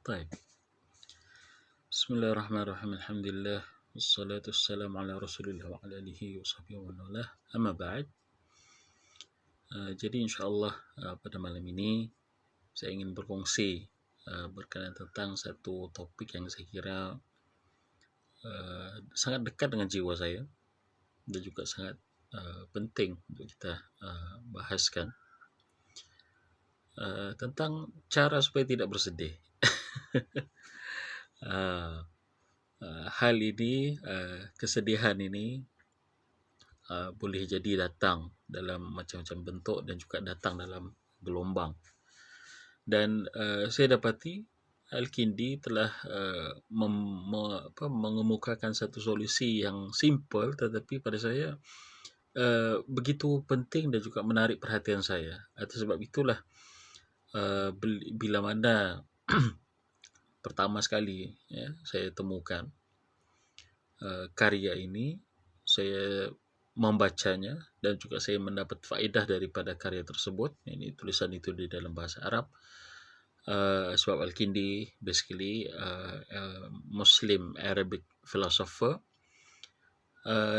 طيب. بسم الله الرحمن الرحيم. الحمد لله والصلاة والسلام على رسول الله وعلى آله وصحبه ومن والاه. Amma ba'd. Jadi insyaAllah pada malam ini saya ingin berkongsi berkenaan tentang satu topik yang saya kira sangat dekat dengan jiwa saya dan juga sangat penting untuk kita bahaskan, tentang cara supaya tidak bersedih. Hal ini, kesedihan ini boleh jadi datang dalam macam-macam bentuk dan juga datang dalam gelombang. Dan saya dapati Al-Kindi telah mengemukakan satu solusi yang simple tetapi pada saya begitu penting dan juga menarik perhatian saya. Atas sebab itulah bila mana pertama sekali saya temukan karya ini, saya membacanya dan juga saya mendapat faedah daripada karya tersebut. Ini tulisan itu di dalam bahasa Arab. Sebab Al-Kindi basically Muslim Arabic philosopher,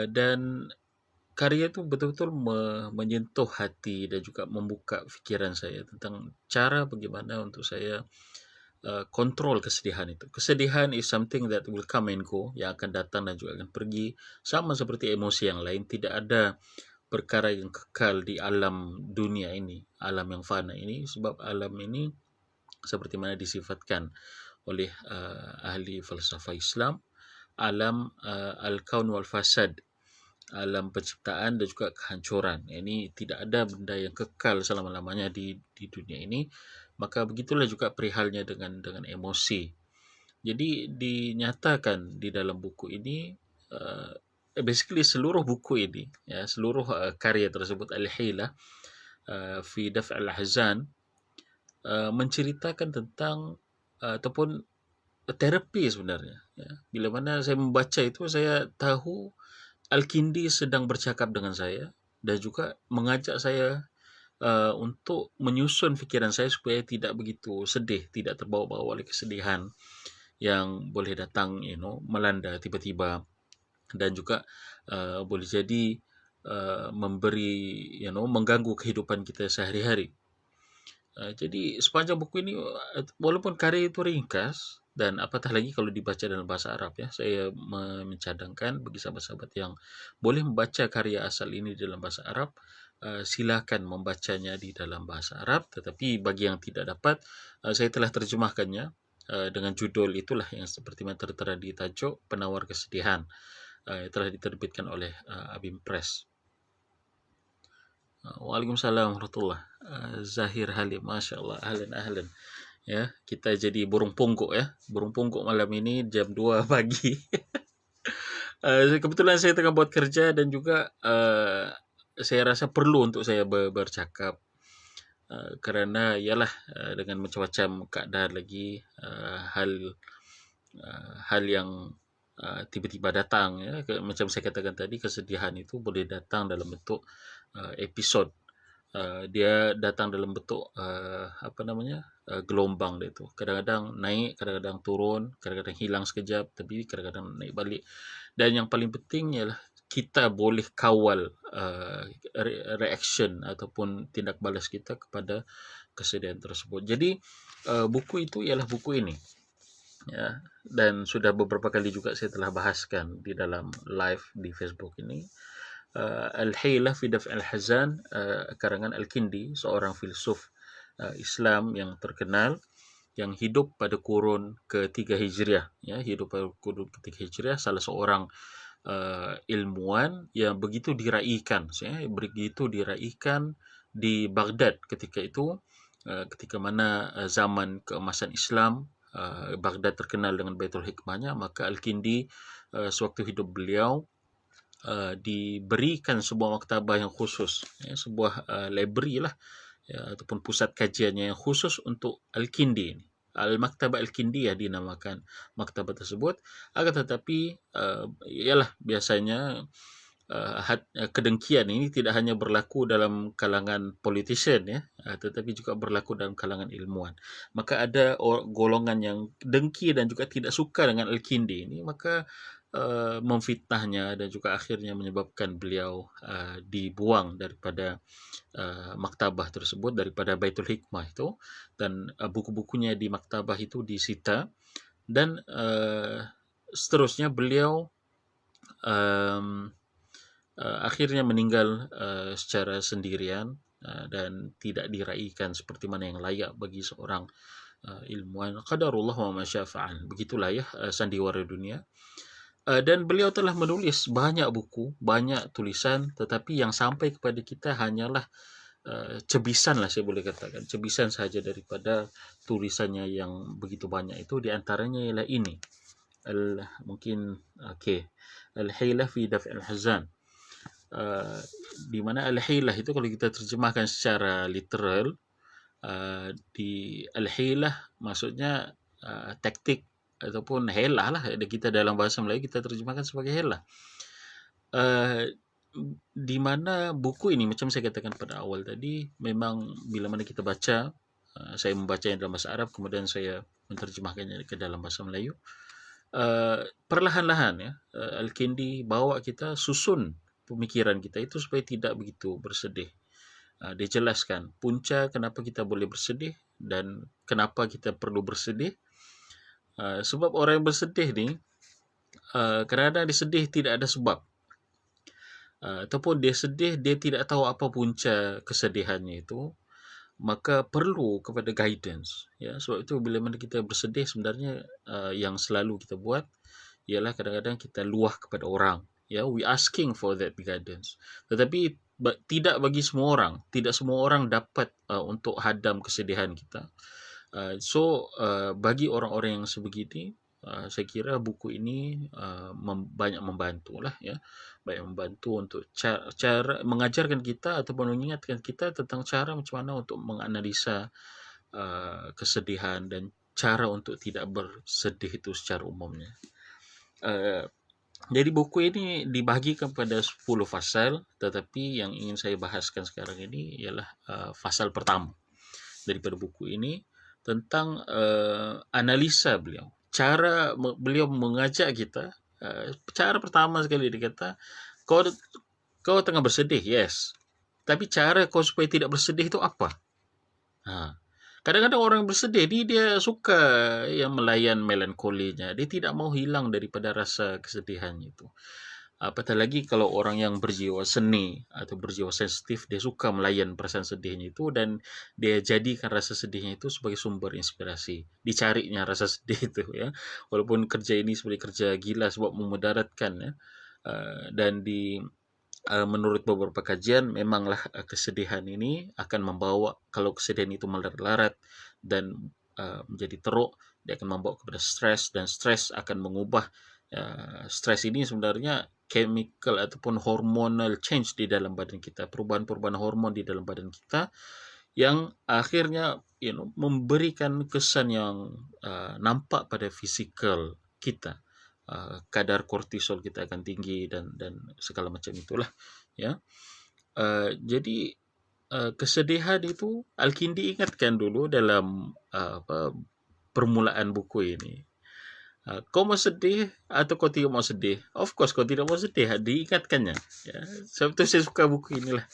dan karya itu betul-betul menyentuh hati dan juga membuka fikiran saya tentang cara bagaimana untuk saya kontrol kesedihan itu. Kesedihan is something that will come and go, yang akan datang dan juga akan pergi. Sama seperti emosi yang lain, tidak ada perkara yang kekal di alam dunia ini, alam yang fana ini, sebab alam ini seperti mana disifatkan oleh ahli falsafah Islam, alam al-kaun wal fasad, alam penciptaan dan juga kehancuran. Ini tidak ada benda yang kekal selama-lamanya di dunia ini. Maka begitulah juga perihalnya dengan emosi. Jadi dinyatakan di dalam buku ini, basically seluruh buku ini, seluruh karya tersebut, Al-Hilah fi Daf'il Ahzan, menceritakan tentang ataupun terapi sebenarnya. Bila mana saya membaca itu, saya tahu Al-Kindi sedang bercakap dengan saya dan juga mengajak saya untuk menyusun fikiran saya supaya tidak begitu sedih, tidak terbawa-bawa oleh kesedihan yang boleh datang, melanda tiba-tiba dan juga boleh jadi memberi, mengganggu kehidupan kita sehari-hari. Jadi sepanjang buku ini, walaupun karya itu ringkas dan apatah lagi kalau dibaca dalam bahasa Arab, saya mencadangkan bagi sahabat-sahabat yang boleh membaca karya asal ini dalam bahasa Arab, silakan membacanya di dalam bahasa Arab. Tetapi bagi yang tidak dapat, saya telah terjemahkannya dengan judul itulah yang seperti yang tertera di tajuk, Penawar Kesedihan, telah diterbitkan oleh Abim Press. Waalaikumsalam warahmatullahi wabarakatuh. Zahir Halim, Masya Allah, ahlan. Ya, kita jadi burung pungguk malam ini jam 2 pagi. Kebetulan saya tengah buat kerja dan juga saya rasa perlu untuk saya bercakap, kerana ialah dengan macam-macam keadaan lagi, hal yang tiba-tiba datang, macam saya katakan tadi, kesedihan itu boleh datang dalam bentuk episod. Dia datang dalam bentuk gelombang dia itu. Kadang-kadang naik, kadang-kadang turun, kadang-kadang hilang sekejap, tapi kadang-kadang naik balik. Dan yang paling penting ialah kita boleh kawal reaction ataupun tindak balas kita kepada kesedihan tersebut. Jadi buku itu ialah buku ini. Dan sudah beberapa kali juga saya telah bahaskan di dalam live di Facebook ini. Al-Hilah fi Daf'il Ahzan, karangan Al-Kindi, seorang filsuf Islam yang terkenal yang hidup pada kurun ke-3 Hijriah, salah seorang ilmuwan yang begitu diraikan di Baghdad ketika itu, ketika mana zaman keemasan Islam, Baghdad terkenal dengan Baitul Hikmahnya. Maka Al-Kindi sewaktu hidup beliau diberikan sebuah maktabah yang khusus, sebuah library lah, ataupun pusat kajiannya yang khusus untuk Al-Kindi ini. Al-Maktabah Al-Kindiyah dinamakan maktabah tersebut. Akan tetapi ialah biasanya kedengkian ini tidak hanya berlaku dalam kalangan politician ya, tetapi juga berlaku dalam kalangan ilmuwan. Maka ada golongan yang dengki dan juga tidak suka dengan Al-Kindi ini, maka memfitnahnya dan juga akhirnya menyebabkan beliau dibuang daripada maktabah tersebut, daripada Baitul Hikmah itu, dan buku-bukunya di maktabah itu disita, dan seterusnya beliau akhirnya meninggal secara sendirian dan tidak diraihkan seperti mana yang layak bagi seorang ilmuwan. Qadarullah wa ma syaa fa'al. Begitulah ya sandiwara dunia. Dan beliau telah menulis banyak buku, banyak tulisan, tetapi yang sampai kepada kita hanyalah cebisan lah, saya boleh katakan, cebisan saja daripada tulisannya yang begitu banyak itu. Di antaranya ialah ini, mungkin Al-Hilah fi Daf'il Hazan. Di mana Al-Hilah itu kalau kita terjemahkan secara literal, di Al-Hilah maksudnya taktik ataupun helah lah, kita dalam bahasa Melayu kita terjemahkan sebagai helah. Di mana buku ini, macam saya katakan pada awal tadi, memang bila mana kita baca, saya membacanya dalam bahasa Arab, kemudian saya menerjemahkannya ke dalam bahasa Melayu, perlahan-lahan ya, Al-Kindi bawa kita susun pemikiran kita itu supaya tidak begitu bersedih. Dia jelaskan punca kenapa kita boleh bersedih dan kenapa kita perlu bersedih. Sebab orang yang bersedih ni, kadang-kadang dia sedih tidak ada sebab, ataupun dia sedih dia tidak tahu apa punca kesedihannya itu, maka perlu kepada guidance ya. Sebab itu bila mana kita bersedih, sebenarnya yang selalu kita buat ialah kadang-kadang kita luah kepada orang ya, we asking for that guidance. Tetapi tidak bagi semua orang, tidak semua orang dapat untuk hadam kesedihan kita. So bagi orang-orang yang sebegini, saya kira buku ini banyak membantu lah ya, banyak membantu untuk cara mengajarkan kita ataupun mengingatkan kita tentang cara macam mana untuk menganalisa kesedihan dan cara untuk tidak bersedih itu secara umumnya. Jadi buku ini dibahagikan pada 10 fasal, tetapi yang ingin saya bahaskan sekarang ini ialah fasal pertama daripada buku ini, tentang analisa beliau. Cara beliau mengajak kita, cara pertama sekali dia kata, kau tengah bersedih, yes. Tapi cara kau supaya tidak bersedih itu apa? Kadang-kadang orang bersedih ni dia suka yang melayan melankolinya. Dia tidak mau hilang daripada rasa kesedihannya itu. Apatah lagi kalau orang yang berjiwa seni atau berjiwa sensitif, dia suka melayan perasaan sedihnya itu dan dia jadikan rasa sedihnya itu sebagai sumber inspirasi. Dicarinya rasa sedih itu ya. Walaupun kerja ini sebagai kerja gila sebab memudaratkan ya. Dan menurut beberapa kajian, memanglah kesedihan ini akan membawa, kalau kesedihan itu melarat dan menjadi teruk, dia akan membawa kepada stres, dan stres akan mengubah stres ini sebenarnya chemical ataupun hormonal change di dalam badan kita, perubahan-perubahan hormon di dalam badan kita yang akhirnya memberikan kesan yang nampak pada fizikal kita. Kadar kortisol kita akan tinggi dan segala macam itulah ya. Jadi kesedihan itu Al-Kindi ingatkan dulu dalam permulaan buku ini. Kau mau sedih atau kau tidak mau sedih? Of course kau tidak mau sedih, diingatkannya ya. Sebab itu saya suka buku inilah.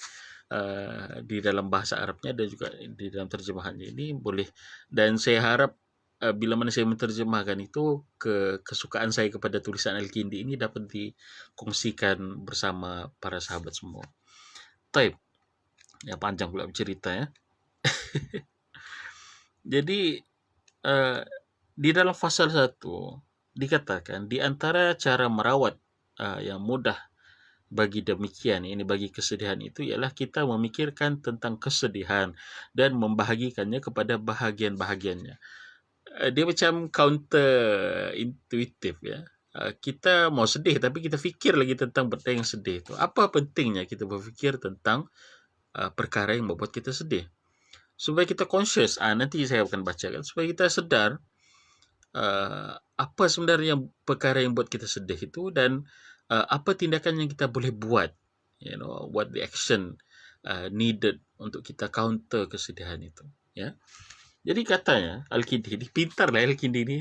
Di dalam bahasa Arabnya dan juga di dalam terjemahannya ini boleh, dan saya harap bila mana saya menerjemahkan itu, kesukaan saya kepada tulisan Al-Kindi ini dapat dikongsikan bersama para sahabat semua. Taib, ya panjang pula bercerita ya. Jadi di dalam fasal 1 dikatakan di antara cara merawat yang mudah bagi demikian, ini bagi kesedihan itu, ialah kita memikirkan tentang kesedihan dan membahagikannya kepada bahagian-bahagiannya. Dia macam counter intuitif ya. Kita mau sedih tapi kita fikir lagi tentang benda yang sedih itu. Apa pentingnya kita berfikir tentang perkara yang membuat kita sedih? Supaya kita conscious, nanti saya akan bacakan, supaya kita sedar apa sebenarnya perkara yang buat kita sedih itu, dan apa tindakan yang kita boleh buat, what the action needed untuk kita counter kesedihan itu, ya. Jadi katanya Al-Kindi ni, pintar lah Al-Kindi ni.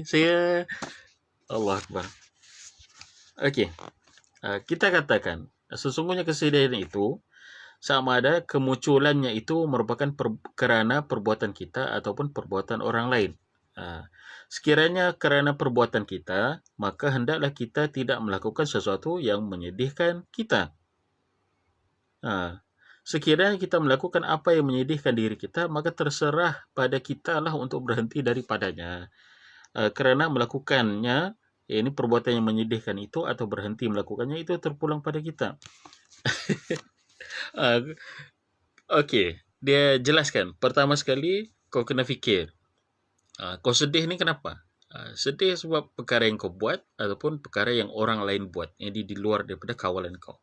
Allah Akbar. Okey, kita katakan sesungguhnya kesedihan itu sama ada kemunculannya itu merupakan kerana perbuatan kita ataupun perbuatan orang lain. Sekiranya kerana perbuatan kita, maka hendaklah kita tidak melakukan sesuatu yang menyedihkan kita. Sekiranya kita melakukan apa yang menyedihkan diri kita, maka terserah pada kita lah untuk berhenti daripadanya. Kerana melakukannya, ini perbuatan yang menyedihkan itu atau berhenti melakukannya, itu terpulang pada kita. Okey, dia jelaskan. Pertama sekali, kau kena fikir. Kau sedih ni kenapa? Sedih sebab perkara yang kau buat ataupun perkara yang orang lain buat, jadi di luar daripada kawalan kau.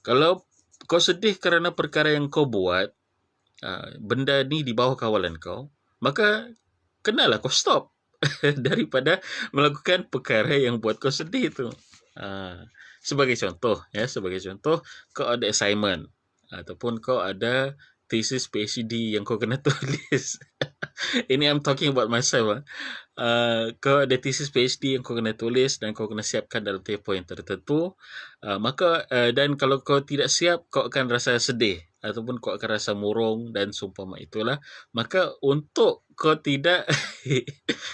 Kalau kau sedih kerana perkara yang kau buat, benda ni di bawah kawalan kau, maka kenalah kau stop daripada melakukan perkara yang buat kau sedih itu. Sebagai contoh, kau ada assignment ataupun kau ada thesis PhD yang kau kena tulis. Ini I'm talking about myself. Kau ada thesis PhD yang kau kena tulis dan kau kena siapkan dalam tempoh yang tertentu. Dan kalau kau tidak siap, kau akan rasa sedih ataupun kau akan rasa murung dan seumpama itulah. Maka untuk kau tidak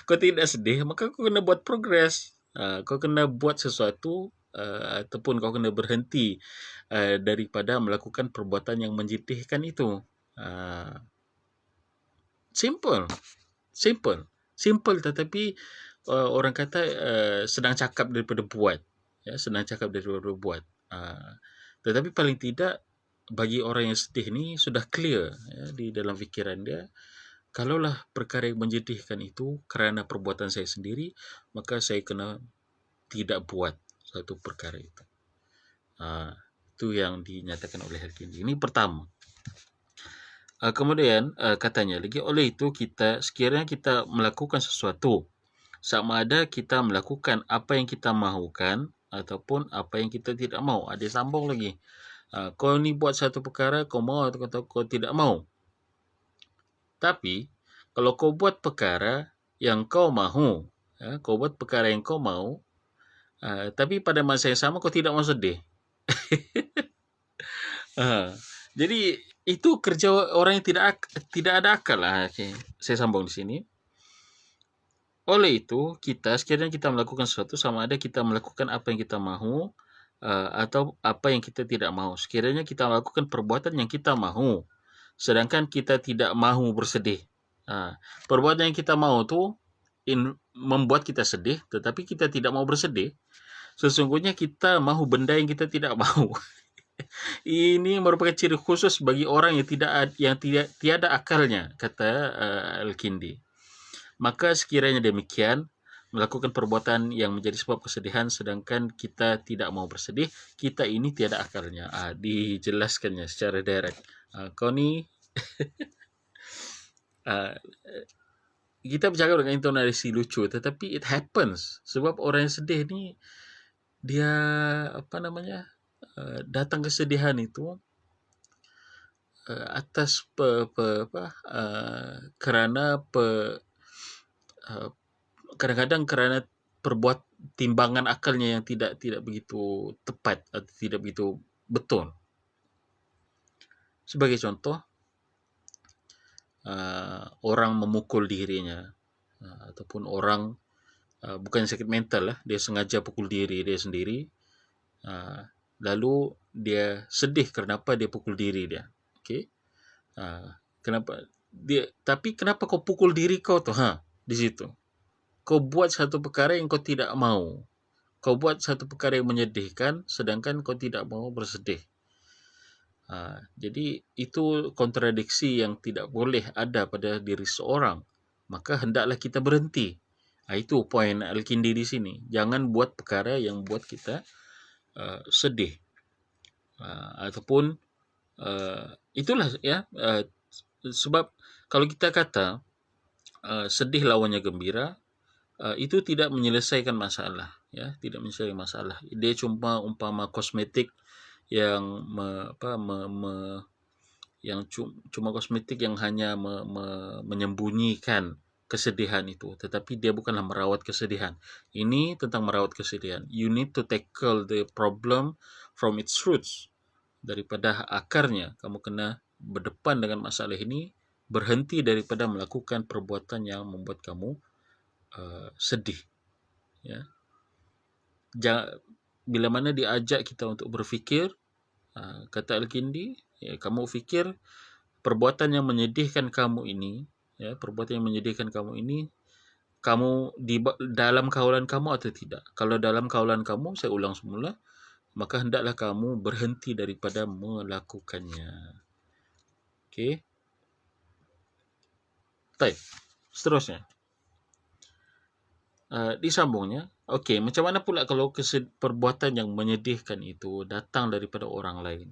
kau tidak sedih, maka kau kena buat progress. Kau kena buat sesuatu ataupun kau kena berhenti daripada melakukan perbuatan yang menyedihkan itu. Simple tetapi orang kata senang cakap daripada buat, ya, tetapi paling tidak bagi orang yang sedih ni sudah clear, ya, di dalam fikiran dia, kalaulah perkara yang menyedihkan itu kerana perbuatan saya sendiri, maka saya kena tidak buat satu perkara itu. Itu yang dinyatakan oleh Al-Kindi. Ini pertama. Kemudian katanya lagi, oleh itu sekiranya kita melakukan sesuatu, sama ada kita melakukan apa yang kita mahukan ataupun apa yang kita tidak mahu. Ada sambung lagi. Kau ni buat satu perkara, kau mahu atau kau tidak mahu. Tapi kalau kau buat perkara yang kau mahu, tapi pada masa yang sama kau tidak mahu sedih. Jadi itu kerja orang yang tidak ada akal lah. Okay. Saya sambung di sini. Oleh itu, sekiranya kita melakukan sesuatu, sama ada kita melakukan apa yang kita mahu atau apa yang kita tidak mahu. Sekiranya kita melakukan perbuatan yang kita mahu, sedangkan kita tidak mahu bersedih. Perbuatan yang kita mahu tu membuat kita sedih, tetapi kita tidak mahu bersedih. Sesungguhnya kita mahu benda yang kita tidak mahu. Ini merupakan ciri khusus bagi orang yang tiada akalnya, kata Al-Kindi. Maka sekiranya demikian, melakukan perbuatan yang menjadi sebab kesedihan sedangkan kita tidak mau bersedih, kita ini tiada akalnya. Dijelaskannya secara direct. Kau ni kita bercakap dengan intonasi lucu, tetapi it happens. Sebab orang yang sedih ni, dia datang kesedihan itu atas kadang-kadang kerana perbuat timbangan akalnya yang tidak begitu tepat atau tidak begitu betul. Sebagai contoh, orang memukul dirinya ataupun orang bukan sakit mental lah, dia sengaja pukul diri dia sendiri, lalu dia sedih kenapa dia pukul diri dia. Okey. Tapi kenapa kau pukul diri kau tu? Di situ. Kau buat satu perkara yang kau tidak mahu. Kau buat satu perkara yang menyedihkan sedangkan kau tidak mahu bersedih. Jadi itu kontradiksi yang tidak boleh ada pada diri seorang. Maka hendaklah kita berhenti. Itu poin Al-Kindi di sini. Jangan buat perkara yang buat kita sedih. Ataupun itulah ya. Sebab kalau kita kata sedih lawannya gembira, itu tidak menyelesaikan masalah. ya, tidak mencari masalah. Dia cuma umpama kosmetik yang cuma kosmetik yang hanya menyembunyikan kesedihan itu, tetapi dia bukanlah merawat kesedihan. Ini tentang merawat kesedihan. You need to tackle the problem from its roots. Daripada akarnya, kamu kena berdepan dengan masalah ini, berhenti daripada melakukan perbuatan yang membuat kamu sedih. Ya. Bila mana diajak kita untuk berfikir, kata Al-Kindi, ya, kamu fikir perbuatan yang menyedihkan kamu ini, ya, perbuatan yang menyedihkan kamu ini, kamu di dalam kawalan kamu atau tidak. Kalau dalam kawalan kamu, saya ulang semula, maka hendaklah kamu berhenti daripada melakukannya. Okey. Baik. Seterusnya. Disambungnya. Okey, macam mana pula kalau perbuatan yang menyedihkan itu datang daripada orang lain?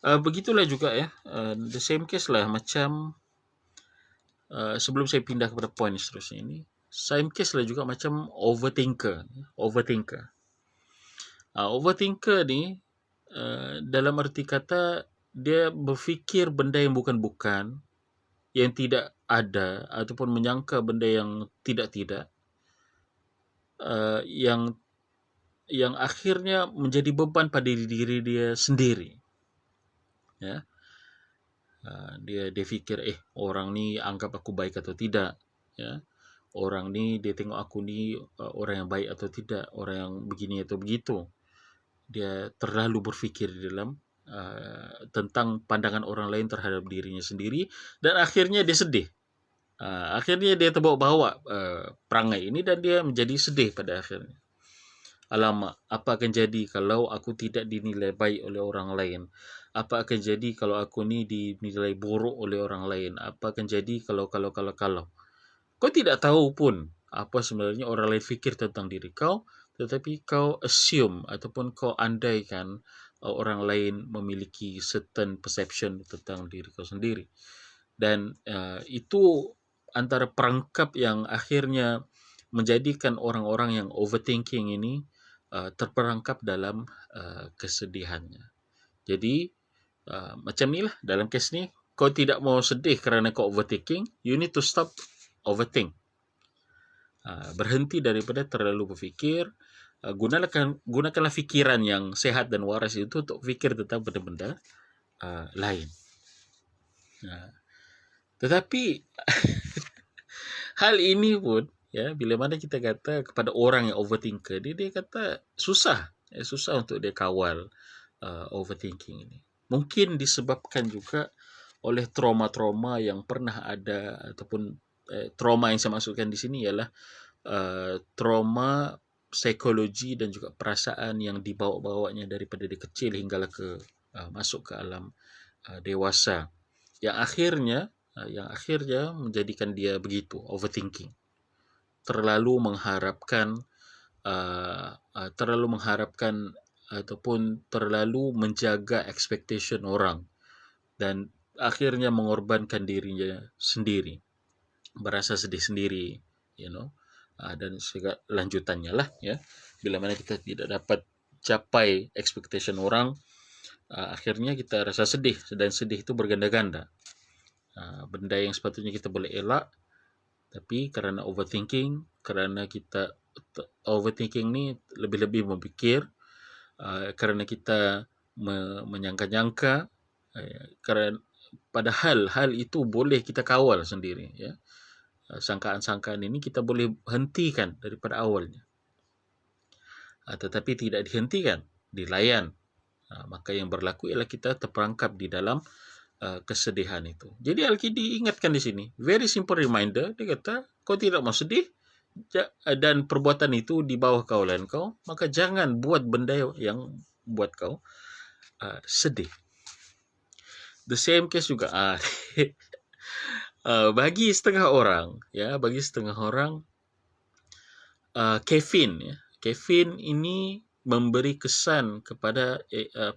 Begitulah juga ya. The same case lah macam sebelum saya pindah kepada poin seterusnya ini. Same case lah juga macam overthinker. Overthinker ni dalam arti kata dia berfikir benda yang bukan-bukan, yang tidak ada, ataupun menyangka benda yang tidak-tidak, yang akhirnya menjadi beban pada diri dia sendiri. Ya. Dia fikir orang ni anggap aku baik atau tidak, ya. Orang ni dia tengok aku ni orang yang baik atau tidak, orang yang begini atau begitu. Dia terlalu berfikir di dalam tentang pandangan orang lain terhadap dirinya sendiri, dan akhirnya dia sedih. Akhirnya dia terbawa-bawa perangai ini dan dia menjadi sedih pada akhirnya. Alamak, apa akan jadi kalau aku tidak dinilai baik oleh orang lain? Apa akan jadi kalau aku ni dinilai buruk oleh orang lain? Apa akan jadi kalau. Kau tidak tahu pun apa sebenarnya orang lain fikir tentang diri kau, tetapi kau assume ataupun kau andaikan orang lain memiliki certain perception tentang diri kau sendiri. Dan itu antara perangkap yang akhirnya menjadikan orang-orang yang overthinking ini terperangkap dalam kesedihannya. Jadi macam ni lah dalam kes ni, kau tidak mau sedih kerana kau overthinking, you need to stop overthink. Berhenti daripada terlalu berfikir. Gunakanlah fikiran yang sehat dan waras itu untuk fikir tentang benda-benda lain. Tetapi hal ini pun, ya, bila mana kita kata kepada orang yang overthinker, dia kata susah untuk dia kawal overthinking ini. Mungkin disebabkan juga oleh trauma-trauma yang pernah ada, ataupun trauma yang saya maksudkan di sini ialah trauma psikologi dan juga perasaan yang dibawa-bawanya daripada dia kecil hinggalah masuk ke alam dewasa, yang akhirnya menjadikan dia begitu, overthinking. Terlalu mengharapkan ataupun terlalu menjaga expectation orang, dan akhirnya mengorbankan dirinya sendiri, berasa sedih sendiri, dan segala lanjutannya lah, ya. Bila mana kita tidak dapat capai expectation orang, akhirnya kita rasa sedih, dan sedih itu berganda-ganda. Benda yang sepatutnya kita boleh elak, tapi kerana overthinking, kerana kita overthinking ni lebih-lebih memikir, kerana kita menyangka-nyangka, kerana padahal hal itu boleh kita kawal sendiri, ya. Sangkaan-sangkaan ini kita boleh hentikan daripada awalnya, tetapi tidak dihentikan, dilayan. Maka yang berlaku ialah kita terperangkap di dalam kesedihan itu. Jadi Al-Kindi ingatkan di sini, very simple reminder. Dia kata, kau tidak mau sedih dan perbuatan itu di bawah kawalan kau, maka jangan buat benda yang buat kau sedih. The same case juga bagi setengah orang, kafein ini memberi kesan kepada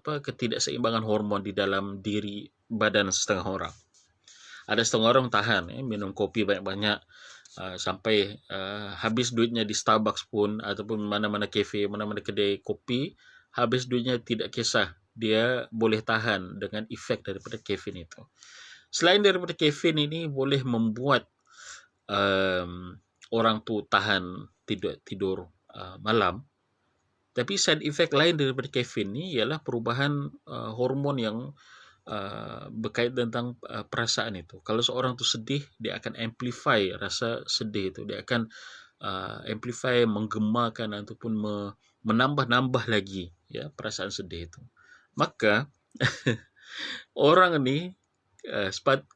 ketidakseimbangan hormon di dalam diri badan setengah orang. Ada setengah orang tahan minum kopi banyak-banyak sampai habis duitnya di Starbucks pun ataupun mana-mana kafe, mana-mana kedai kopi, habis duitnya tidak kisah, dia boleh tahan dengan efek daripada kafein itu. Selain daripada kafein ini boleh membuat orang tu tahan tidur malam, tapi side effect lain daripada kafein ni ialah perubahan hormon yang berkait tentang perasaan itu. Kalau seorang tu sedih, dia akan amplify rasa sedih itu. Dia akan amplify, menggemakan ataupun menambah-nambah lagi ya perasaan sedih itu. Maka orang ni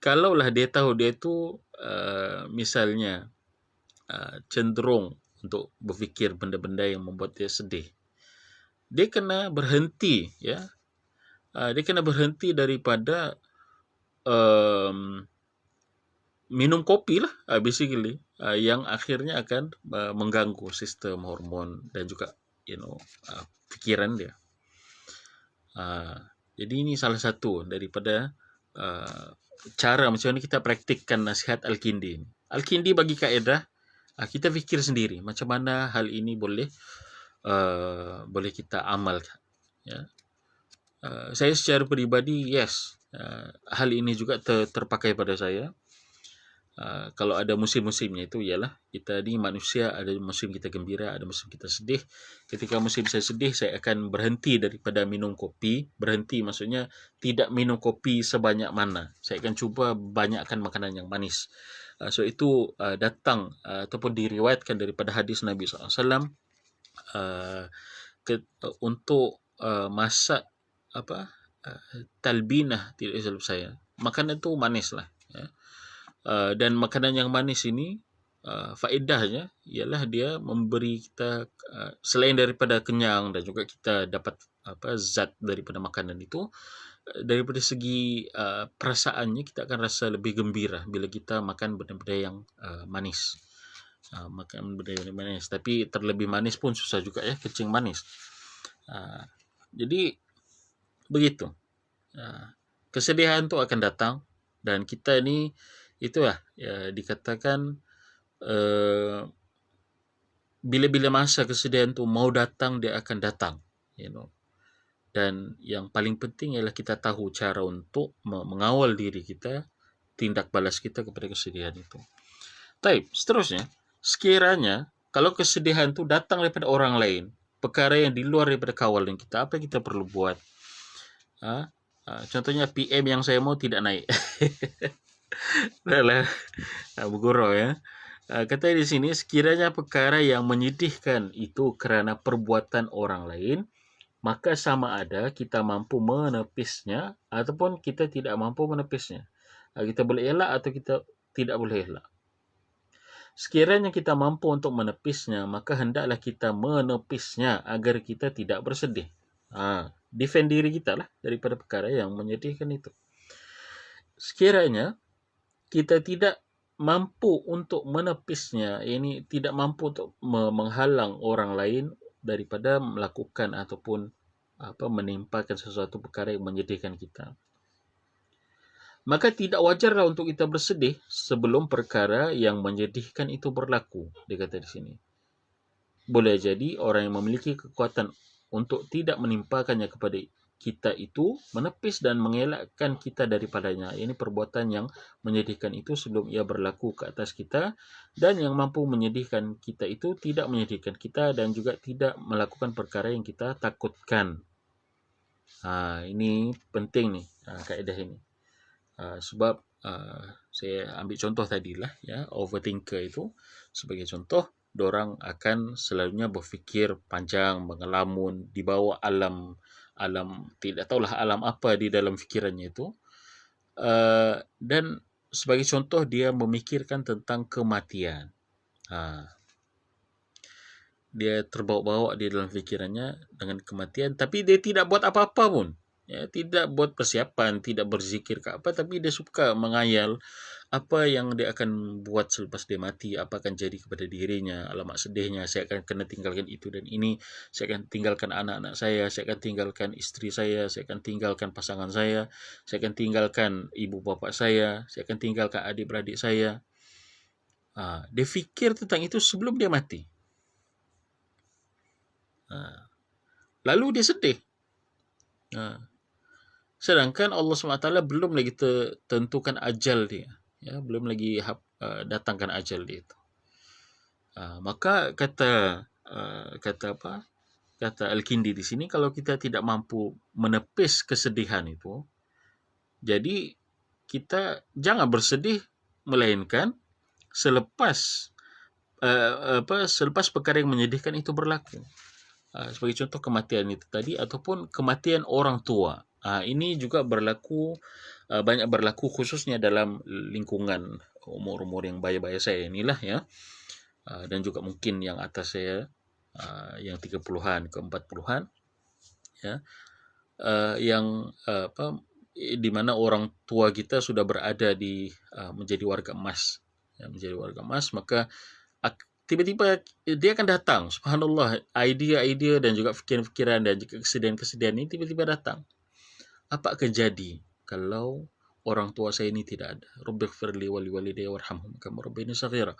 kalaulah dia tahu dia tu misalnya cenderung untuk berfikir benda-benda yang membuat dia sedih, dia kena berhenti ya. Dia kena berhenti daripada minum kopi lah basically, yang akhirnya akan mengganggu sistem hormon dan juga fikiran dia. Jadi ini salah satu daripada cara macam mana kita praktikkan nasihat Al-Kindi. Al-Kindi bagi kaedah kita fikir sendiri macam mana hal ini boleh kita amalkan ya. Saya secara peribadi hal ini juga terpakai pada saya. Kalau ada musim-musimnya itu ialah kita ni manusia, ada musim kita gembira, ada musim kita sedih. Ketika musim saya sedih, saya akan berhenti daripada minum kopi. Berhenti maksudnya tidak minum kopi sebanyak mana. Saya akan cuba banyakkan makanan yang manis. So itu datang ataupun diriwayatkan daripada hadis Nabi SAW untuk masak talbinah, tidak silap saya, makanan itu manis lah ya. Dan makanan yang manis ini faedahnya ialah dia memberi kita selain daripada kenyang dan juga kita dapat zat daripada makanan itu, daripada segi perasaannya kita akan rasa lebih gembira bila kita makan benda-benda yang manis. Makan benda yang manis, tapi terlebih manis pun susah juga ya, kencing manis. Jadi begitu. Kesedihan tu akan datang dan kita ni itulah dikatakan bila-bila masa kesedihan tu mau datang, dia akan datang, Dan yang paling penting ialah kita tahu cara untuk mengawal diri kita, tindak balas kita kepada kesedihan itu. Baik, seterusnya, sekiranya kalau kesedihan tu datang daripada orang lain, perkara yang di luar daripada kawalan kita, apa yang kita perlu buat? Contohnya PM yang saya mau tidak naik. Dahlah bergurau ya. Kata di sini, sekiranya perkara yang menyedihkan itu kerana perbuatan orang lain, maka sama ada kita mampu menepisnya ataupun kita tidak mampu menepisnya. Kita boleh elak atau kita tidak boleh elak. Sekiranya kita mampu untuk menepisnya, maka hendaklah kita menepisnya agar kita tidak bersedih. Defend diri kita lah daripada perkara yang menyedihkan itu. Sekiranya kita tidak mampu untuk menepisnya, ini tidak mampu untuk menghalang orang lain daripada melakukan ataupun menimpakan sesuatu perkara yang menyedihkan kita, maka tidak wajarlah untuk kita bersedih sebelum perkara yang menyedihkan itu berlaku. Dia kata di sini, boleh jadi orang yang memiliki kekuatan untuk tidak menimpakannya kepada kita itu menepis dan mengelakkan kita daripadanya. Ini perbuatan yang menyedihkan itu sebelum ia berlaku ke atas kita, dan yang mampu menyedihkan kita itu tidak menyedihkan kita dan juga tidak melakukan perkara yang kita takutkan. Ini penting nih kaedah ini. Sebab saya ambil contoh tadilah ya, overthinker itu sebagai contoh, dorang akan selalunya berfikir panjang, mengelamun di bawah alam, tidak tahulah alam apa di dalam fikirannya itu, dan sebagai contoh dia memikirkan tentang kematian. Dia terbawa-bawa di dalam fikirannya dengan kematian, tapi dia tidak buat apa-apa pun. Ya, tidak buat persiapan, tidak berzikir ke apa, tapi dia suka mengayal apa yang dia akan buat selepas dia mati, apa akan jadi kepada dirinya, alamak sedihnya, saya akan kena tinggalkan itu dan ini, saya akan tinggalkan anak-anak saya akan tinggalkan istri saya akan tinggalkan pasangan saya akan tinggalkan ibu bapa saya akan tinggalkan adik-beradik saya. Dia fikir tentang itu sebelum dia mati. Lalu dia sedih. Sedangkan Allah SWT belum lagi tentukan ajal dia. Ya, belum lagi datangkan ajal dia itu. Maka kata Al-Kindi di sini, kalau kita tidak mampu menepis kesedihan itu, jadi kita jangan bersedih, melainkan selepas perkara yang menyedihkan itu berlaku. Sebagai contoh kematian itu tadi, ataupun kematian orang tua. Ini juga banyak berlaku khususnya dalam lingkungan umur-umur yang baya-baya saya inilah ya, dan juga mungkin yang atas saya, yang 30-an ke 40-an ya, yang di mana orang tua kita sudah berada di menjadi warga emas, maka tiba-tiba dia akan datang, subhanallah, idea-idea dan juga fikiran-fikiran dan juga kesedihan-kesedihan ini tiba-tiba datang. Apa akan jadi kalau orang tua saya ini tidak ada? Rabbighfirli wa liwalidayya warhamhum kama rabbayani shaghira.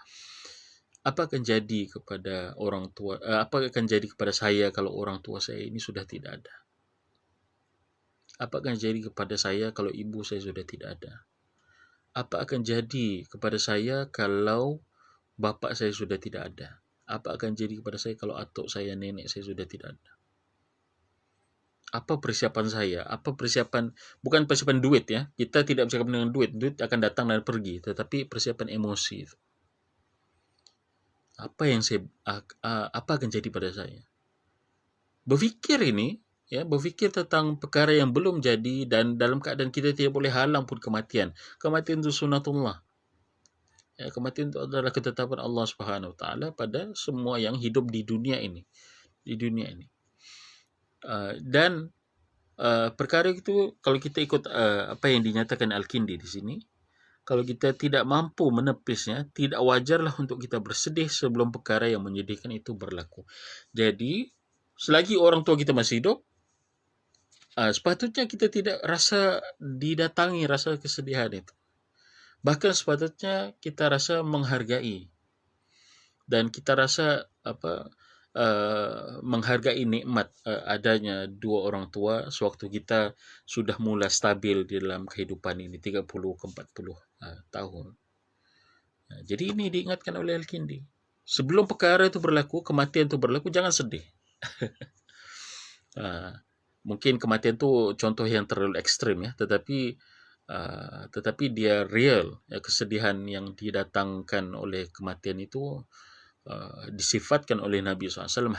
Apa akan jadi kepada orang tua? Apa akan jadi kepada saya kalau orang tua saya ini sudah tidak ada? Apa akan jadi kepada saya kalau ibu saya sudah tidak ada? Apa akan jadi kepada saya kalau bapak saya sudah tidak ada? Apa akan jadi kepada saya kalau atuk saya, nenek saya sudah tidak ada? Apa persiapan saya? Bukan persiapan duit ya. Kita tidak bercakap dengan duit. Duit akan datang dan pergi. Tetapi persiapan emosi. Apa akan jadi pada saya? Berfikir tentang perkara yang belum jadi, dan dalam keadaan kita tidak boleh halang pun kematian. Kematian itu sunatullah. Kematian itu adalah ketetapan Allah Subhanahu Wa Taala pada semua yang hidup di dunia ini. Dan perkara itu, kalau kita ikut apa yang dinyatakan Al-Kindi di sini, kalau kita tidak mampu menepisnya, tidak wajarlah untuk kita bersedih sebelum perkara yang menyedihkan itu berlaku. Jadi, selagi orang tua kita masih hidup, sepatutnya kita tidak didatangi rasa kesedihan itu. Bahkan sepatutnya kita rasa menghargai, dan kita rasa menghargai nikmat adanya dua orang tua sewaktu kita sudah mulai stabil di dalam kehidupan ini 30 ke 40 tahun. Jadi ini diingatkan oleh Al-Kindi. Sebelum perkara itu berlaku, kematian itu berlaku, jangan sedih. Mungkin kematian itu contoh yang terlalu ekstrim ya, tetapi dia real ya, kesedihan yang didatangkan oleh kematian itu disifatkan oleh Nabi SAW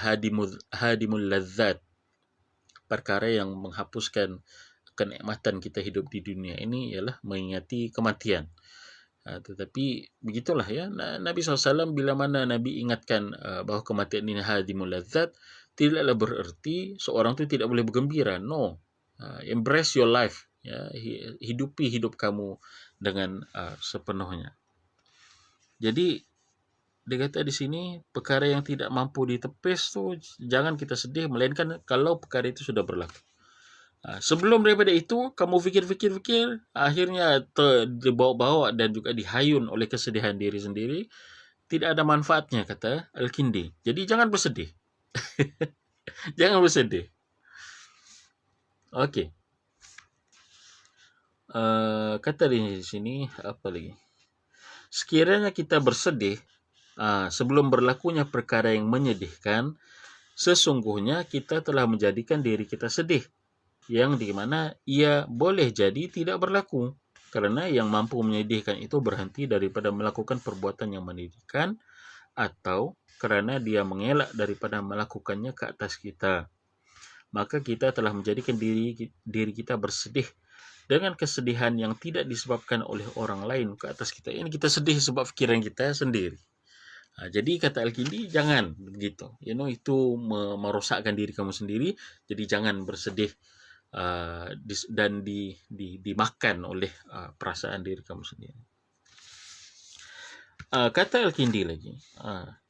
hadimul ladzat, perkara yang menghapuskan kenikmatan kita hidup di dunia ini ialah mengingati kematian. Tetapi begitulah ya, Nabi SAW bila mana Nabi ingatkan bahawa kematian ini hadimul ladzat, tidaklah bererti seorang itu tidak boleh bergembira. No, embrace your life ya, hidupi hidup kamu dengan sepenuhnya. Jadi dia kata di sini, perkara yang tidak mampu ditepis tu jangan kita sedih, melainkan kalau perkara itu sudah berlaku. Sebelum daripada itu, kamu fikir, akhirnya dibawa-bawa dan juga dihayun oleh kesedihan diri sendiri, tidak ada manfaatnya, kata Al-Kindi. Jadi jangan bersedih. Jangan bersedih. Okey. Kata di sini apa lagi? Sekiranya kita bersedih sebelum berlakunya perkara yang menyedihkan, sesungguhnya kita telah menjadikan diri kita sedih, yang dimana ia boleh jadi tidak berlaku, karena yang mampu menyedihkan itu berhenti daripada melakukan perbuatan yang menyedihkan, atau kerana dia mengelak daripada melakukannya ke atas kita. Maka kita telah menjadikan diri kita bersedih dengan kesedihan yang tidak disebabkan oleh orang lain ke atas kita. Ini kita sedih sebab fikiran kita sendiri. Jadi kata Al-Kindi, jangan begitu. Itu merosakkan diri kamu sendiri. Jadi jangan bersedih dan dimakan oleh perasaan diri kamu sendiri. Kata Al-Kindi lagi,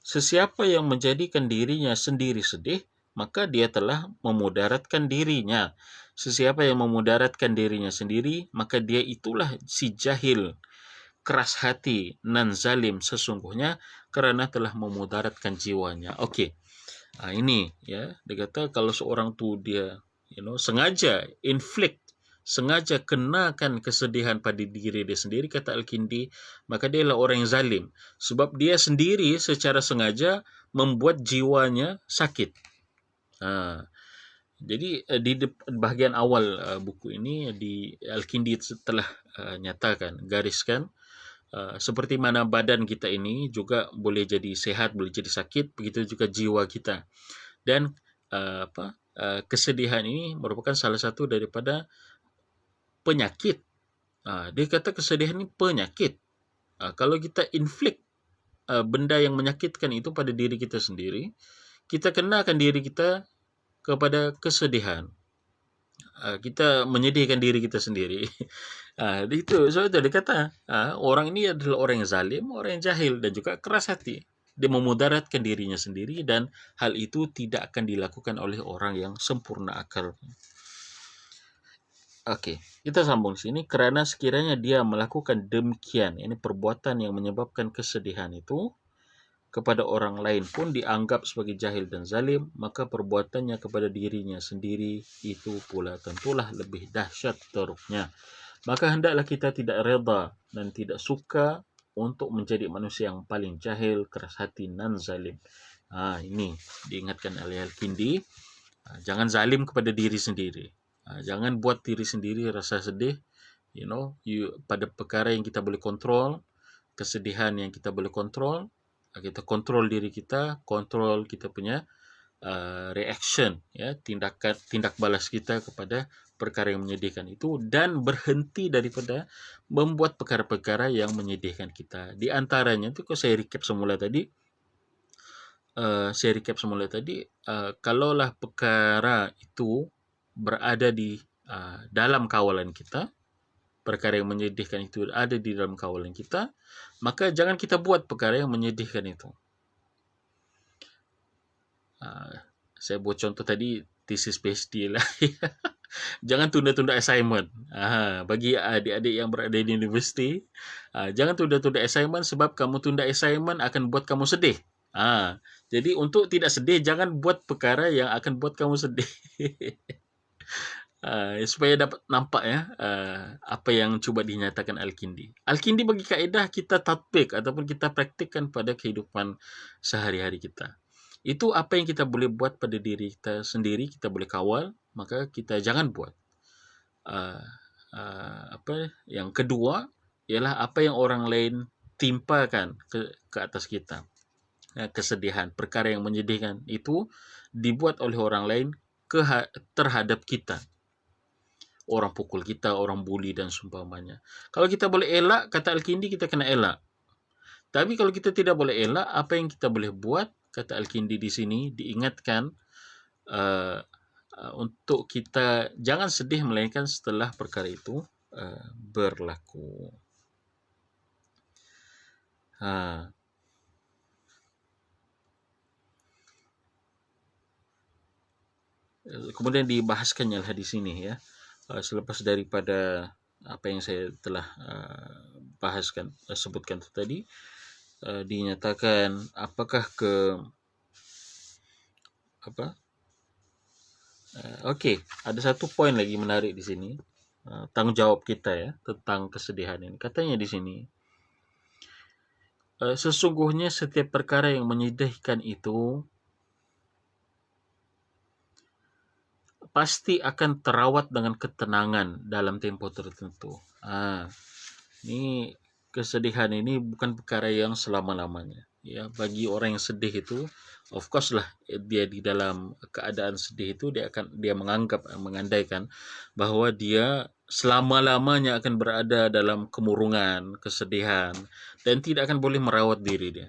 sesiapa yang menjadikan dirinya sendiri sedih, maka dia telah memudaratkan dirinya. Sesiapa yang memudaratkan dirinya sendiri, maka dia itulah si jahil, keras hati, nan zalim sesungguhnya, kerana telah memudaratkan jiwanya. Okey. Ini ya, dia kata kalau seorang tu dia sengaja inflict, sengaja kenakan kesedihan pada diri dia sendiri, kata Al-Kindi, maka dia adalah orang yang zalim sebab dia sendiri secara sengaja membuat jiwanya sakit. Jadi di bahagian awal buku ini di Al-Kindi telah nyatakan, gariskan seperti mana badan kita ini juga boleh jadi sehat, boleh jadi sakit, begitu juga jiwa kita. Dan kesedihan ini merupakan salah satu daripada penyakit. Dia kata kesedihan ini penyakit. Kalau kita inflict benda yang menyakitkan itu pada diri kita sendiri, kita kenakan diri kita kepada kesedihan. Kita menyedihkan diri kita sendiri. Itu so dia kata orang ini adalah orang yang zalim, orang yang jahil dan juga keras hati. Dia memudaratkan dirinya sendiri dan hal itu tidak akan dilakukan oleh orang yang sempurna akal. Okey, kita sambung sini. Kerana sekiranya dia melakukan demikian, ini perbuatan yang menyebabkan kesedihan itu, kepada orang lain pun dianggap sebagai jahil dan zalim, maka perbuatannya kepada dirinya sendiri itu pula tentulah lebih dahsyat teruknya. Maka hendaklah kita tidak reda dan tidak suka untuk menjadi manusia yang paling jahil, keras hati dan zalim. Ini diingatkan oleh Al-Kindi. Jangan zalim kepada diri sendiri. Jangan buat diri sendiri rasa sedih. Pada perkara yang kita boleh kontrol, kesedihan yang kita boleh kontrol, kita kontrol diri kita, kontrol kita punya reaction, ya, tindak balas kita kepada perkara yang menyedihkan itu, dan berhenti daripada membuat perkara-perkara yang menyedihkan kita. Di antaranya itu, kalau saya recap semula tadi, kalaulah perkara itu berada di dalam kawalan kita, perkara yang menyedihkan itu ada di dalam kawalan kita, maka jangan kita buat perkara yang menyedihkan itu. Saya buat contoh tadi, thesis PhD lah. Jangan tunda-tunda assignment. Bagi adik-adik yang berada di universiti, jangan tunda-tunda assignment, sebab kamu tunda assignment akan buat kamu sedih. Jadi untuk tidak sedih, jangan buat perkara yang akan buat kamu sedih. Supaya dapat nampak apa yang cuba dinyatakan Al-Kindi. Al-Kindi bagi kaedah kita tatbik ataupun kita praktikkan pada kehidupan sehari-hari kita. Itu apa yang kita boleh buat pada diri kita sendiri, kita boleh kawal, maka kita jangan buat. Yang kedua ialah apa yang orang lain timpakan ke atas kita. Kesedihan, perkara yang menyedihkan itu dibuat oleh orang lain terhadap kita. Orang pukul kita, orang bully dan seumpamanya. Kalau kita boleh elak, kata Al-Kindi, kita kena elak. Tapi kalau kita tidak boleh elak, apa yang kita boleh buat, kata Al-Kindi di sini diingatkan untuk kita jangan sedih melainkan setelah perkara itu berlaku. Kemudian dibahaskannya hadis ini, ya. Selepas daripada apa yang saya telah sebutkan tadi, dinyatakan apakah okey, ada satu poin lagi menarik di sini, tanggungjawab kita, ya, tentang kesedihan ini. Katanya di sini, sesungguhnya setiap perkara yang menyedihkan itu pasti akan terawat dengan ketenangan dalam tempoh tertentu. Ini kesedihan ini bukan perkara yang selama-lamanya. Ya, bagi orang yang sedih itu, of course lah, dia di dalam keadaan sedih itu dia mengandaikan bahawa dia selama-lamanya akan berada dalam kemurungan, kesedihan, dan tidak akan boleh merawat diri dia.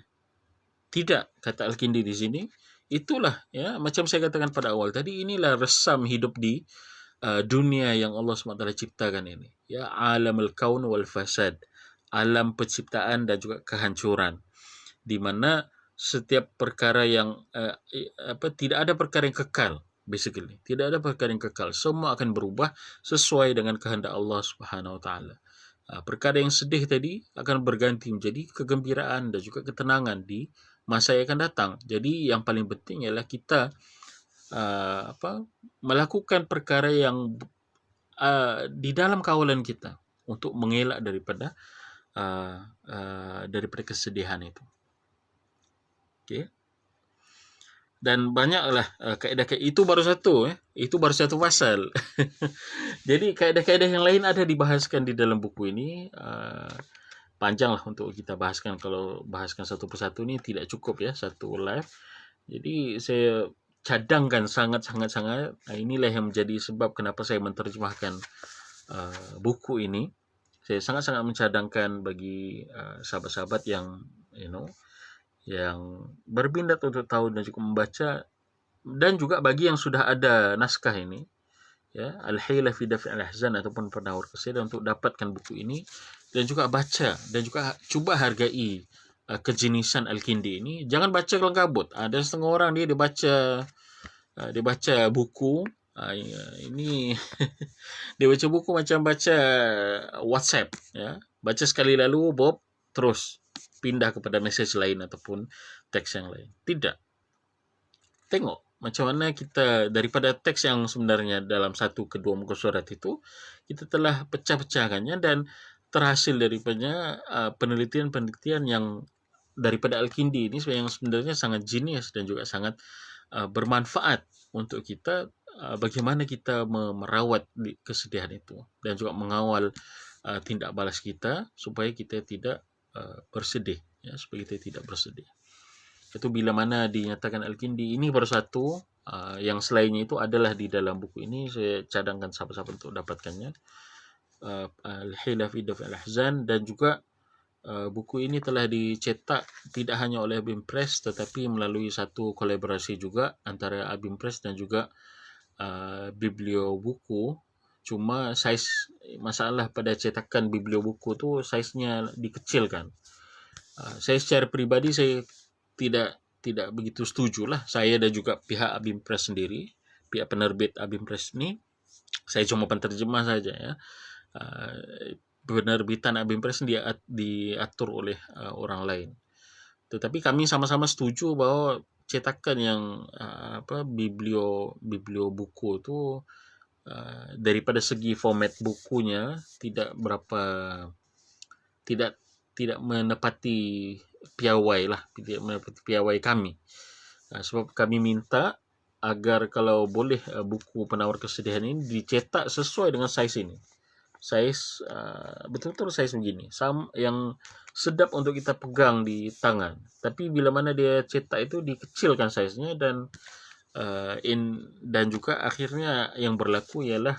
Tidak, kata Al-Kindi di sini. Itulah, ya, macam saya katakan pada awal tadi, inilah resam hidup di dunia yang Allah SWT ciptakan ini, ya, alamul kaun wal fasad, alam penciptaan dan juga kehancuran, di mana setiap perkara yang tidak ada perkara yang kekal. Basically, tidak ada perkara yang kekal. Semua akan berubah sesuai dengan kehendak Allah Subhanahu Wa Taala. Perkara yang sedih tadi akan berganti menjadi kegembiraan dan juga ketenangan di masa yang akan datang. Jadi yang paling penting ialah kita melakukan perkara yang di dalam kawalan kita untuk mengelak daripada kesedihan itu. Okay. Dan banyaklah kaedah-kaedah. Itu baru satu pasal. Jadi kaedah-kaedah yang lain ada dibahaskan di dalam buku ini. Panjang lah untuk kita bahaskan. Kalau bahaskan satu persatu ini tidak cukup ya, satu live. Jadi saya cadangkan sangat. Inilah yang menjadi sebab kenapa saya menerjemahkan buku ini. Saya sangat-sangat mencadangkan bagi sahabat-sahabat yang yang berminat untuk tahu dan juga membaca, dan juga bagi yang sudah ada naskah ini, ya, Al-Hila fi Daf'i Al-Ahzan ataupun Penawar Kesedihan, untuk dapatkan buku ini dan juga baca dan juga cuba hargai kejenisan Al-Kindi ini. Jangan baca kelang kabut. Ada setengah orang dia baca buku ini dia baca buku macam baca WhatsApp, ya. Baca sekali lalu Bob terus pindah kepada message lain ataupun teks yang lain. Tidak. Tengok macam mana kita daripada teks yang sebenarnya dalam 1 ke 2 muka surat itu, kita telah pecah-pecahkannya dan terhasil daripada penelitian-penelitian yang daripada Al-Kindi ini yang sebenarnya sangat jenius dan juga sangat bermanfaat untuk kita, bagaimana kita merawat kesedihan itu dan juga mengawal tindak balas kita supaya kita tidak bersedih, ya, supaya kita tidak bersedih. Itu bila mana dinyatakan Al-Kindi. Ini baru satu, yang selainnya itu adalah di dalam buku ini. Saya cadangkan sahabat-sahabat untuk dapatkannya, Al-Hila fi Daf'i Al-Ahzan. Dan juga buku ini telah dicetak tidak hanya oleh Abim Press, tetapi melalui satu kolaborasi juga antara Abim Press dan juga Biblio Buku. Cuma masalah pada cetakan Biblio Buku tu saiznya dikecilkan. Saya secara pribadi saya tidak begitu setuju lah. Saya dan juga pihak Abim Press sendiri, pihak penerbit Abim Press ni, saya cuma penterjemah saja, ya. Penerbitan Abim Press diatur oleh orang lain. Tetapi kami sama-sama setuju bahawa cetakan yang Biblio Buku tu daripada segi format bukunya tidak menepati piawai kami. Sebab kami minta agar kalau boleh buku Penawar Kesedihan ini dicetak sesuai dengan saiz ini. Saiz betul-betul saiz begini, yang sedap untuk kita pegang di tangan. Tapi bila mana dia cetak itu dikecilkan saiznya dan juga akhirnya yang berlaku ialah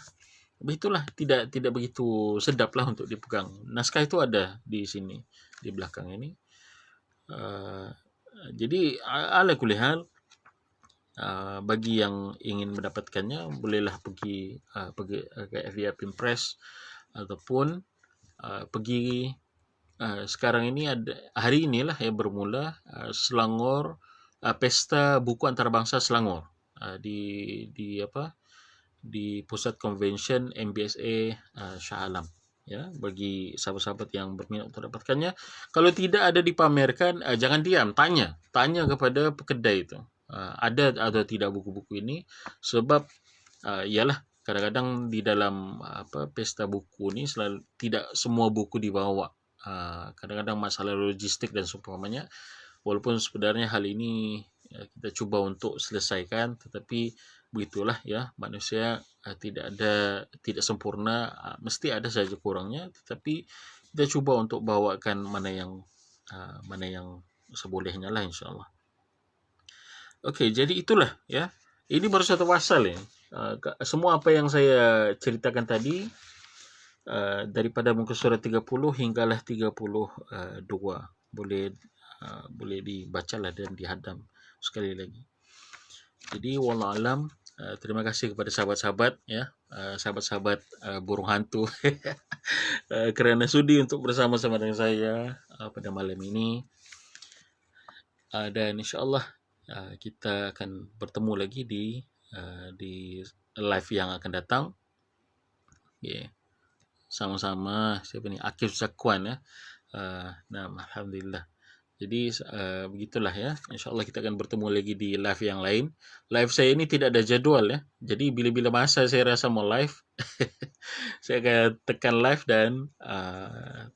begitulah, tidak begitu sedap lah untuk dipegang. Naskah itu ada di sini di belakang ini. Jadi ala kulli hal, bagi yang ingin mendapatkannya bolehlah pergi ke FB Abim Press ataupun pergi sekarang ini ada hari inilah yang bermula Selangor, Pesta Buku Antarabangsa Selangor, di Pusat Convention MBSA Shah Alam, ya. Bagi sahabat-sahabat yang berminat untuk dapatkannya, kalau tidak ada dipamerkan, jangan diam, tanya kepada pekedai itu, ada atau tidak buku-buku ini. Sebab ialah kadang-kadang di dalam pesta buku ni selalu tidak semua buku dibawa. Kadang-kadang masalah logistik dan seumpamanya. Walaupun sebenarnya hal ini kita cuba untuk selesaikan, tetapi begitulah, ya, manusia tidak sempurna, mesti ada saja kurangnya, tetapi kita cuba untuk bawakan mana yang sebolehnya lah, insyaallah. Okey, jadi itulah, ya. Ini baru satu pasal, ya. Semua apa yang saya ceritakan tadi daripada muka surat 30 hinggalah 32 boleh dibacalah dan dihadam sekali lagi. Jadi wallahu alam, Terima kasih kepada sahabat-sahabat ya, sahabat-sahabat burung hantu kerana sudi untuk bersama-sama dengan saya pada malam ini. Dan insyaallah kita akan bertemu lagi di live yang akan datang. Okay. Sama-sama siapa ni, Akif Zakwan ya. Nah, alhamdulillah. Jadi begitulah ya. InsyaAllah kita akan bertemu lagi di live yang lain. Live saya ini tidak ada jadual ya. Jadi bila-bila masa saya rasa mau live, saya akan tekan live dan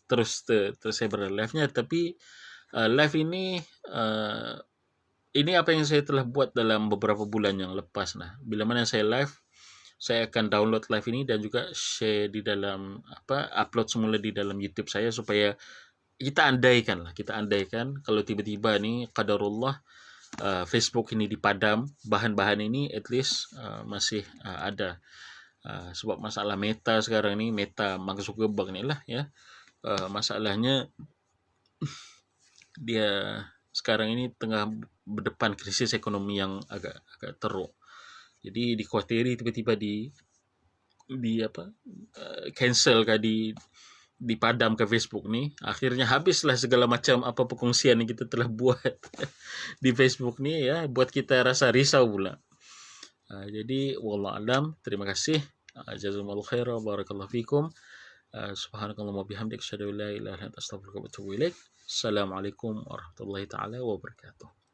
terus saya berada live-nya. Tapi live ini apa yang saya telah buat dalam beberapa bulan yang lepas. Nah, bila mana saya live, saya akan download live ini dan juga share di dalam upload semula di dalam YouTube saya supaya kita andaikan kalau tiba-tiba ni qadarullah Facebook ini dipadam, bahan-bahan ini at least masih ada. Sebab masalah Meta sekarang ni, Meta Mark Zuckerberg ni lah ya. Masalahnya dia sekarang ini tengah berdepan krisis ekonomi yang agak teruk. Jadi dikhawatiri tiba-tiba di cancel ke dipadam ke Facebook ni, akhirnya habislah segala macam apa perkongsian yang kita telah buat di Facebook ni ya, buat kita rasa risau pula. Jadi wallahu alam, terima kasih. Jazakumullahu khairan, barakallahu fikum. Subhanakallahumma bihamdika asyhadu an la ilaha illa anta astaghfiruka wa atubu ilaik. Assalamualaikum warahmatullahi taala wabarakatuh.